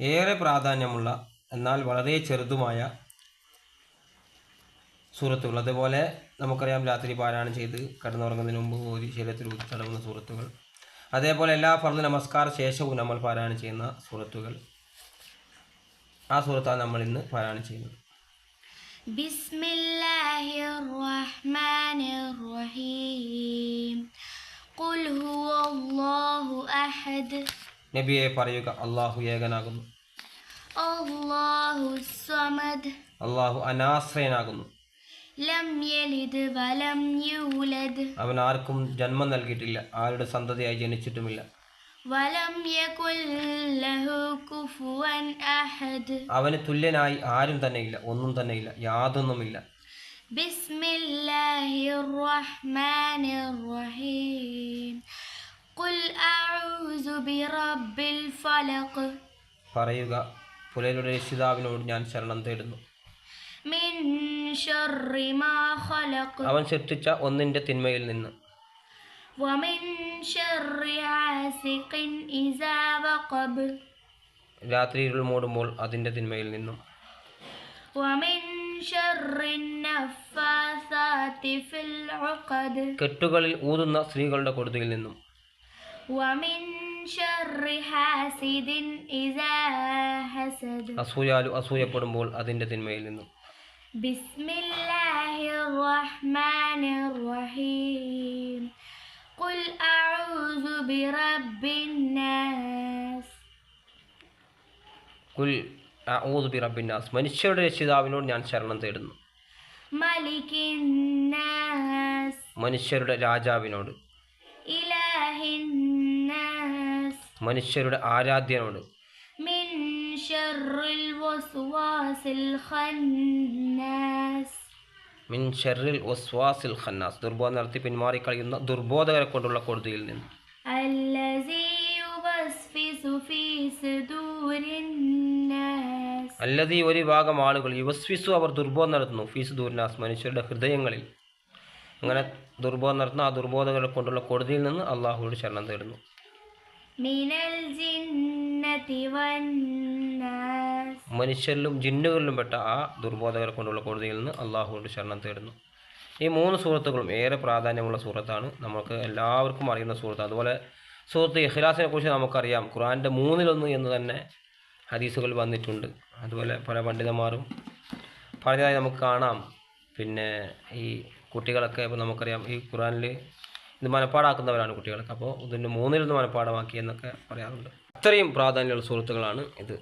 ഏറെ പ്രാധാന്യമുള്ള എന്നാൽ വളരെ ചെറുതുമായ സൂറത്തുകൾ. അതുപോലെ നമുക്കറിയാം രാത്രി പാരായണം ചെയ്ത് കിടന്നുറങ്ങുന്നതിന് മുമ്പ് ഓതി ശരീരത്തിൽ ഊതി തടവുന്ന സൂറത്തുകൾ. അതേപോലെ എല്ലാ ഫർദ് നമസ്കാര ശേഷവും നമ്മൾ പാരായണം ചെയ്യുന്ന സൂറത്തുകൾ. ആ സൂറത്താണ് നമ്മൾ ഇന്ന് പാരായണം ചെയ്യുന്നത്. ബിസ്മില്ലാഹിർ റഹ്മാനിർ റഹീം. ഖുൽ ഹുവല്ലാഹു അഹദ്. നബിയെ പറയുക, അല്ലാഹു ഏകനാകുന്നു. അല്ലാഹു സമദ്. അല്ലാഹു അനാശ്രയനാകുന്നു. ലം യലിദ് വലം യൂലദ്. അവൻ ആർക്കും ജന്മം നൽകിയിട്ടില്ല, ആരുടെ സന്തതിയായി ജനിച്ചിട്ടുമില്ല. വലം യകുൽ ലഹു കുഫുവൻ അഹദ്. അവന് തുല്യനായി ആരും തന്നെയില്ല, ഒന്നും തന്നെയില്ല, യാതൊന്നുമില്ല. ബിസ്മില്ലാഹിർ റഹ്മാനിർ റഹീം. ഖുൽ അഊസു ബിറബ്ബിൽ ഫലഖ്. പറയുക, പുലരുടെ രക്ഷിതാവിനോട് ഞാൻ ശരണം തേടുന്നു. മിൻ ശർരി മാ ഖലഖ്. അവൻ സൃഷ്ടിച്ച ഒന്നിൻ്റെ തിന്മയിൽ നിന്ന്. വമിൻ ശർരി ഹാസിഖിൻ ഇസാ വഖബ്. രാത്രി ഇരുൾ മൂടുമ്പോൾ അതിൻ്റെ തിന്മയിൽ നിന്നും. വമിൻ ശർരി നഫ്ഫാസാതി ഫിൽ ഉഖദ്. കെട്ടുകളിൽ ഊതുന്ന സ്ത്രീകളുടെ കൊടുതിയിൽ നിന്നും. വമിൻ ശർരി ഹാസിദിൻ ഇസാ ഹസദ്. അസൂയാലു അസൂയപ്പെടുമ്പോൾ അതിൻ്റെ തിന്മയിൽ നിന്നും. ബിസ്മില്ലാഹിർ റഹ്മാനിർ റഹീം. ഖുൽ അഊസു ബിറബ്ബിൻ നാസ്. കുൽ അഊദു ബിറബ്ബിൻ നാസ്. മനുഷ്യരുടെ രക്ഷിതാവിനോട് ഞാൻ ശരണം തേടുന്നു. മലികിൻ നാസ്. മനുഷ്യരുടെ രാജാവിനോട്. ഇലാഹിൻ നാസ്. മനുഷ്യരുടെ ആരാധ്യനോട്. മിൻ ശർറിൽ വസ്വാസിൽ ഖന്നാസ്. മിൻ ഷർറിൽ വസ്വാസിൽ ഖന്നാസ്. ദുർബോധം നടത്തി പിന്മാറിക്കളയുന്ന ദുർബോധകരെ കൊണ്ടുള്ള കൊടുതിയിൽ നിന്ന്. അല്ലസീ യുവസ്വിസു ഫീ സുദൂരിൻ നാസ്. അല്ലതീ ഒരു ഭാഗം ആളുകൾ യുവസ്വിസു അവർ ദുർബോധം നടത്തുന്നു. ഫീസ് ദൂർനാസ് മനുഷ്യരുടെ ഹൃദയങ്ങളിൽ. അങ്ങനെ ദുർബോധം നടത്തുന്ന ആ ദുർബോധകരെ കൊണ്ടുള്ള കൊടുതിയിൽ നിന്ന് അള്ളാഹുവോട് ശരണം തേടുന്നു. മിനൽ ജിന്നതി വന്നാസ്. മനുഷ്യരിലും ജിന്നുകളിലും പെട്ട ആ ദുർബോധകരെ കൊണ്ടുള്ള കൊടുതിയിൽ നിന്ന് അള്ളാഹുവോട് ശരണം തേടുന്നു. ഈ 3 സൂറത്തുകളും ഏറെ പ്രാധാന്യമുള്ള സൂറത്താണ്. നമുക്ക് എല്ലാവർക്കും അറിയുന്ന സൂറത്ത്. അതുപോലെ സൂറത്ത് ഇഖ്ലാസിനെ കുറിച്ച് നമുക്കറിയാം. ഖുർആൻ്റെ 1/3 എന്ന് തന്നെ ഹദീസുകൾ വന്നിട്ടുണ്ട്. അതുപോലെ പല പണ്ഡിതന്മാരും പറഞ്ഞതായി നമുക്ക് കാണാം. പിന്നെ ഈ കുട്ടികളൊക്കെ ഇപ്പോൾ നമുക്കറിയാം, ഈ ഖുർആനിൽ ഇത് മനപ്പാടാക്കുന്നവരാണ് കുട്ടികളൊക്കെ. അപ്പോൾ ഇതിൻ്റെ 1/3 മനപ്പാടമാക്കി എന്നൊക്കെ പറയാറുണ്ട്. അത്രയും പ്രാധാന്യമുള്ള സൂറത്തുകളാണ് ഇത്.